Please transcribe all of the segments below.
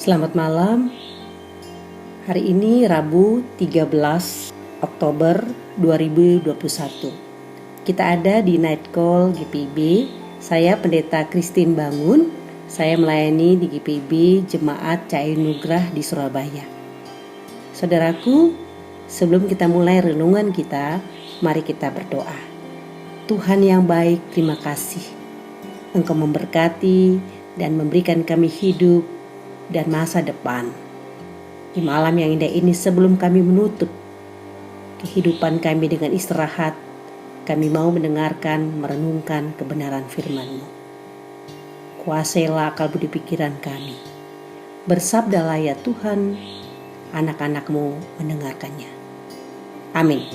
Selamat malam. Hari ini Rabu 13 Oktober 2021. Kita ada di Night Call GPIB. Saya Pendeta Christine Bangun. Saya melayani di GPIB Jemaat Cahaya Nugrah di Surabaya. Saudaraku, sebelum kita mulai renungan kita, mari kita berdoa. Tuhan yang baik, terima kasih. Engkau memberkati dan memberikan kami hidup dan masa depan. Di malam yang indah ini, sebelum kami menutup kehidupan kami dengan istirahat, kami mau mendengarkan, merenungkan kebenaran firman-Mu. Kuasailah akal budi pikiran kami. Bersabdalah ya Tuhan, anak-anak-Mu mendengarkannya. Amin.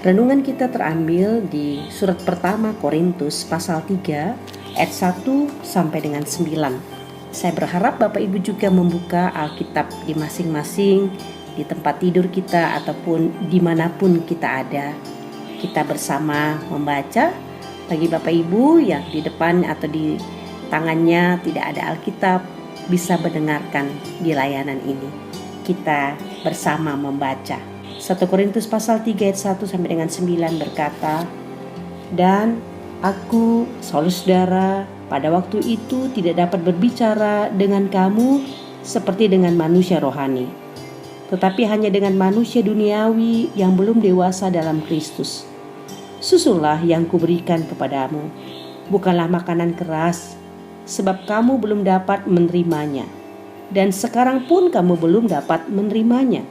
Renungan kita terambil di surat pertama Korintus pasal 3 ayat 1 sampai dengan 9. Saya berharap Bapak Ibu juga membuka Alkitab di masing-masing, di tempat tidur kita ataupun dimanapun kita ada. Kita bersama membaca. Bagi Bapak Ibu yang di depan atau di tangannya tidak ada Alkitab, bisa mendengarkan di layanan ini. Kita bersama membaca. 1 Korintus pasal 3 ayat 1 sampai dengan 9 berkata, "Dan aku, saudara-saudara, pada waktu itu tidak dapat berbicara dengan kamu seperti dengan manusia rohani, tetapi hanya dengan manusia duniawi yang belum dewasa dalam Kristus. Susulah yang kuberikan kepadamu, bukanlah makanan keras, sebab kamu belum dapat menerimanya, dan sekarang pun kamu belum dapat menerimanya,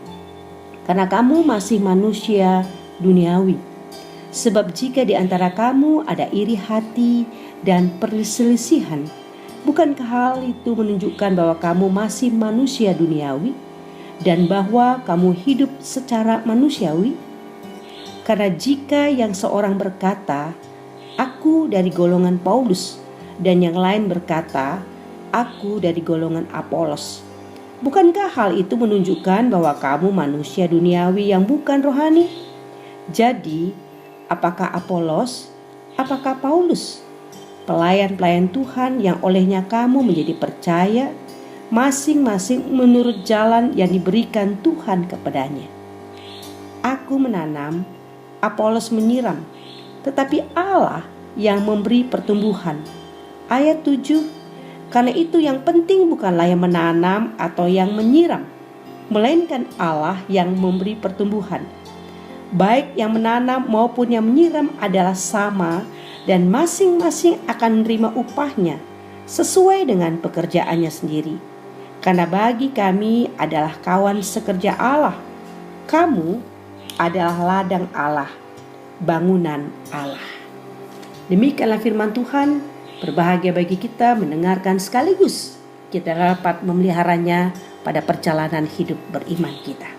karena kamu masih manusia duniawi. Sebab jika di antara kamu ada iri hati dan perselisihan, bukankah hal itu menunjukkan bahwa kamu masih manusia duniawi dan bahwa kamu hidup secara manusiawi? Karena jika yang seorang berkata, aku dari golongan Paulus, dan yang lain berkata, aku dari golongan Apolos, bukankah hal itu menunjukkan bahwa kamu manusia duniawi yang bukan rohani? Jadi, apakah Apolos? Apakah Paulus? Pelayan-pelayan Tuhan yang olehnya kamu menjadi percaya, masing-masing menurut jalan yang diberikan Tuhan kepadanya. Aku menanam, Apolos menyiram, tetapi Allah yang memberi pertumbuhan." Ayat 7, "Karena itu yang penting bukanlah yang menanam atau yang menyiram, melainkan Allah yang memberi pertumbuhan. Baik yang menanam maupun yang menyiram adalah sama, dan masing-masing akan menerima upahnya sesuai dengan pekerjaannya sendiri. Karena bagi kami adalah kawan sekerja Allah. Kamu adalah ladang Allah, bangunan Allah." Demikianlah firman Tuhan. Berbahagia bagi kita mendengarkan sekaligus kita dapat memeliharanya pada perjalanan hidup beriman kita.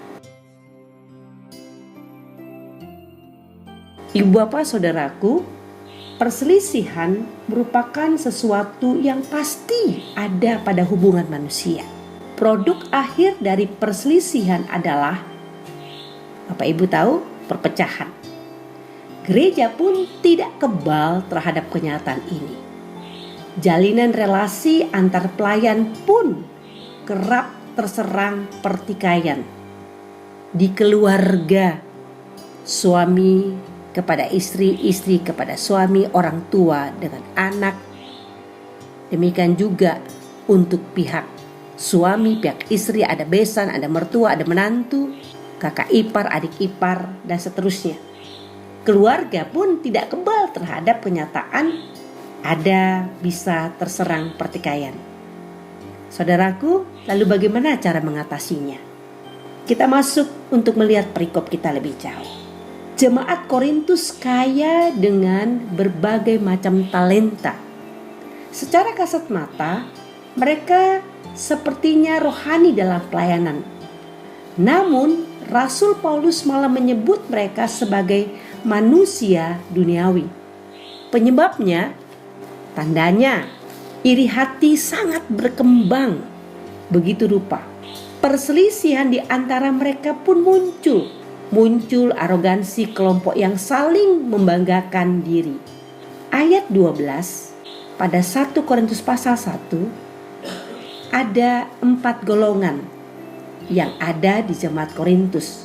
Ibu bapak saudaraku, perselisihan merupakan sesuatu yang pasti ada pada hubungan manusia. Produk akhir dari perselisihan adalah, Bapak Ibu tahu, perpecahan. Gereja pun tidak kebal terhadap kenyataan ini. Jalinan relasi antar pelayan pun kerap terserang pertikaian. Di keluarga, suami kepada istri, istri kepada suami, orang tua dengan anak. Demikian juga untuk pihak suami, pihak istri, ada besan, ada mertua, ada menantu, kakak ipar, adik ipar, dan seterusnya. Keluarga pun tidak kebal terhadap kenyataan ada bisa terserang pertikaian. Saudaraku, lalu bagaimana cara mengatasinya? Kita masuk untuk melihat perikop kita lebih jauh. Jemaat Korintus kaya dengan berbagai macam talenta. Secara kasat mata, mereka sepertinya rohani dalam pelayanan. Namun, Rasul Paulus malah menyebut mereka sebagai manusia duniawi. Penyebabnya, tandanya, iri hati sangat berkembang. Begitu rupa, perselisihan di antara mereka pun muncul arogansi kelompok yang saling membanggakan diri. Ayat 12 pada 1 Korintus pasal 1, ada 4 golongan yang ada di jemaat Korintus,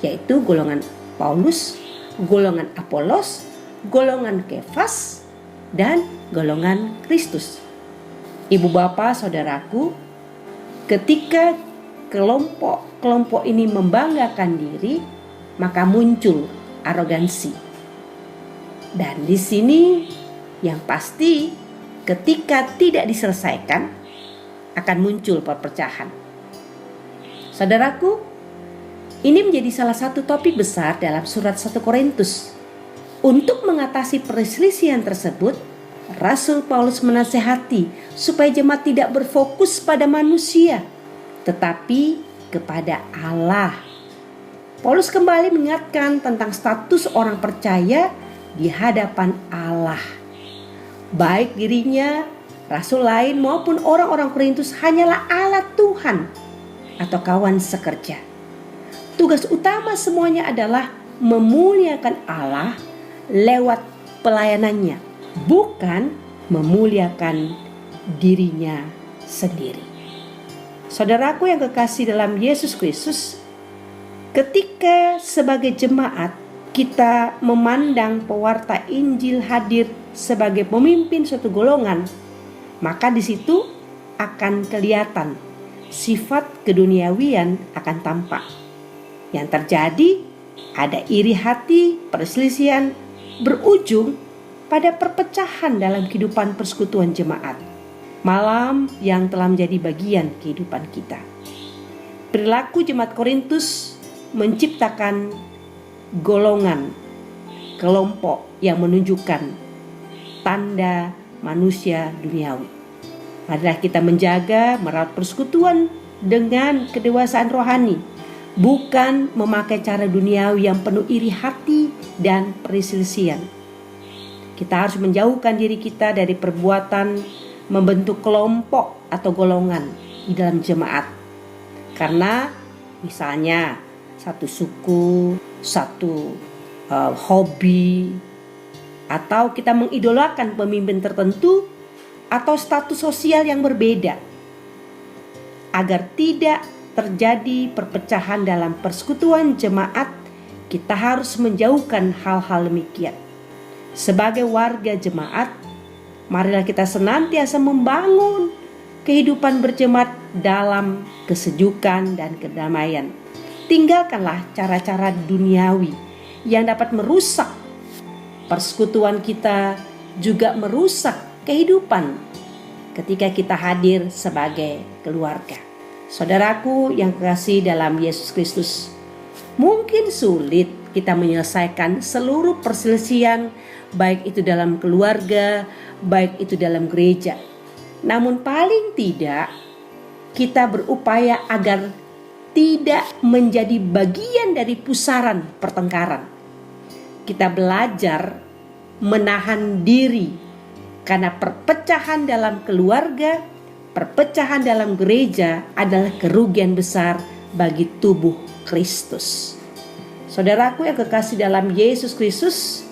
yaitu golongan Paulus, golongan Apolos, golongan Kefas, dan golongan Kristus. Ibu bapak saudaraku, ketika kelompok ini membanggakan diri, maka muncul arogansi. Dan di sini yang pasti ketika tidak diselesaikan akan muncul perpecahan. Saudaraku, ini menjadi salah satu topik besar dalam surat 1 Korintus. Untuk mengatasi perselisihan tersebut, Rasul Paulus menasihati supaya jemaat tidak berfokus pada manusia, tetapi kepada Allah. Paulus kembali mengingatkan tentang status orang percaya di hadapan Allah. Baik dirinya, rasul lain maupun orang-orang Korintus hanyalah alat Tuhan atau kawan sekerja. Tugas utama semuanya adalah memuliakan Allah lewat pelayanannya, bukan memuliakan dirinya sendiri. Saudaraku yang kekasih dalam Yesus Kristus, ketika sebagai jemaat kita memandang pewarta Injil hadir sebagai pemimpin suatu golongan, maka di situ akan kelihatan sifat keduniawian akan tampak. Yang terjadi ada iri hati, perselisihan berujung pada perpecahan dalam kehidupan persekutuan jemaat, malam yang telah menjadi bagian kehidupan kita. Perilaku jemaat Korintus menciptakan golongan, kelompok yang menunjukkan tanda manusia duniawi. Marilah kita menjaga merawat persekutuan dengan kedewasaan rohani, bukan memakai cara duniawi yang penuh iri hati dan perselisihan. Kita harus menjauhkan diri kita dari perbuatan membentuk kelompok atau golongan di dalam jemaat. Karena misalnya satu suku, satu hobi, atau kita mengidolakan pemimpin tertentu atau status sosial yang berbeda. Agar tidak terjadi perpecahan dalam persekutuan jemaat, kita harus menjauhkan hal-hal demikian. Sebagai warga jemaat, marilah kita senantiasa membangun kehidupan berjemaat dalam kesejukan dan kedamaian. Tinggalkanlah cara-cara duniawi yang dapat merusak persekutuan kita, juga merusak kehidupan ketika kita hadir sebagai keluarga. Saudaraku yang kekasih dalam Yesus Kristus, mungkin sulit kita menyelesaikan seluruh perselisihan, baik itu dalam keluarga, baik itu dalam gereja. Namun paling tidak kita berupaya agar tidak menjadi bagian dari pusaran pertengkaran. Kita belajar menahan diri karena perpecahan dalam keluarga, perpecahan dalam gereja adalah kerugian besar bagi tubuh Kristus. Saudaraku yang kekasih dalam Yesus Kristus,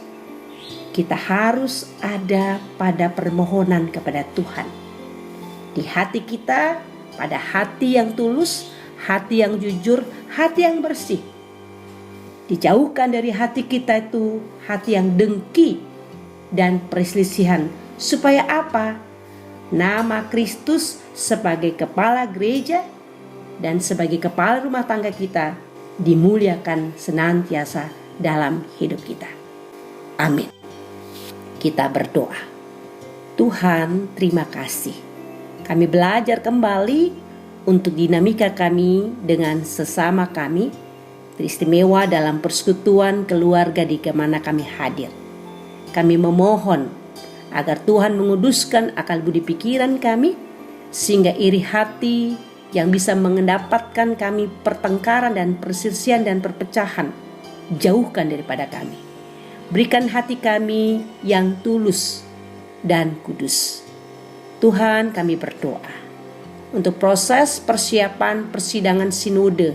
kita harus ada pada permohonan kepada Tuhan. Di hati kita, pada hati yang tulus, hati yang jujur, hati yang bersih. Dijauhkan dari hati kita itu hati yang dengki dan perselisihan. Supaya apa? Nama Kristus sebagai kepala gereja dan sebagai kepala rumah tangga kita dimuliakan senantiasa dalam hidup kita. Amin. Kita berdoa. Tuhan, terima kasih. Kami belajar kembali untuk dinamika kami dengan sesama kami, teristimewa dalam persekutuan keluarga di kemana kami hadir. Kami memohon agar Tuhan menguduskan akal budi pikiran kami, sehingga iri hati yang bisa mendapatkan kami pertengkaran dan perselisihan dan perpecahan, jauhkan daripada kami. Berikan hati kami yang tulus dan kudus. Tuhan, kami berdoa untuk proses persiapan persidangan sinode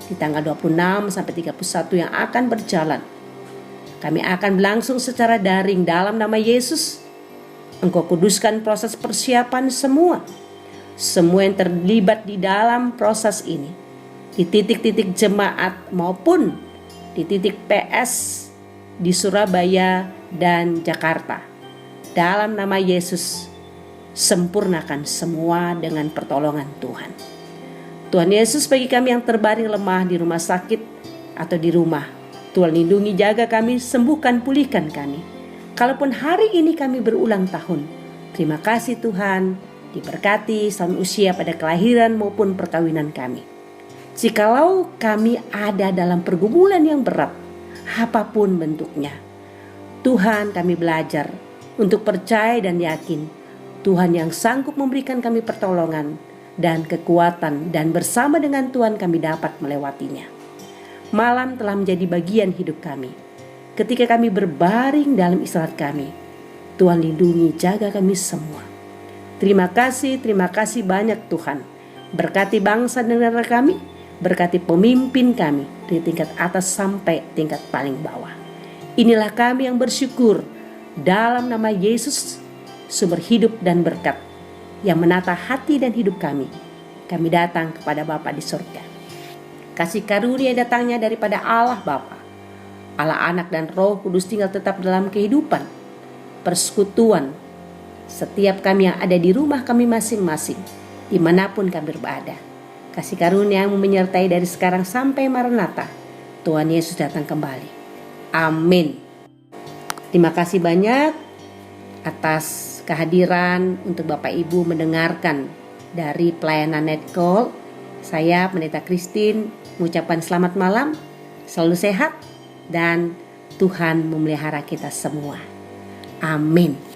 di tanggal 26 sampai 31 yang akan berjalan. Kami akan berlangsung secara daring dalam nama Yesus. Engkau kuduskan proses persiapan semua. semua yang terlibat di dalam proses ini, di titik-titik jemaat maupun di titik PS di Surabaya dan Jakarta. Dalam nama Yesus, sempurnakan semua dengan pertolongan Tuhan. Tuhan Yesus, bagi kami yang terbaring lemah di rumah sakit atau di rumah, Tuhan lindungi, jaga kami, sembuhkan, pulihkan kami. Kalaupun hari ini kami berulang tahun, terima kasih Tuhan, diberkati selama usia pada kelahiran maupun perkawinan kami. Jikalau kami ada dalam pergumulan yang berat, apapun bentuknya, Tuhan, kami belajar untuk percaya dan yakin Tuhan yang sanggup memberikan kami pertolongan dan kekuatan, dan bersama dengan Tuhan kami dapat melewatinya. Malam telah menjadi bagian hidup kami. Ketika kami berbaring dalam istirahat kami, Tuhan lindungi, jaga kami semua. Terima kasih banyak Tuhan. Berkati bangsa dan negara kami, berkati pemimpin kami dari tingkat atas sampai tingkat paling bawah. Inilah kami yang bersyukur dalam nama Yesus, sumber hidup dan berkat yang menata hati dan hidup kami. Kami datang kepada Bapa di surga. Kasih karunia datangnya daripada Allah Bapa, Allah Anak dan Roh Kudus tinggal tetap dalam kehidupan, persekutuan setiap kami yang ada di rumah kami masing-masing, dimanapun kami berada. Kasih karunia yang menyertai dari sekarang sampai Maranatha. Tuhan Yesus datang kembali. Amin. Terima kasih banyak atas kehadiran untuk Bapak Ibu mendengarkan dari pelayanan Netcall. Saya Pendeta Christine mengucapkan selamat malam, selalu sehat, dan Tuhan memelihara kita semua. Amin.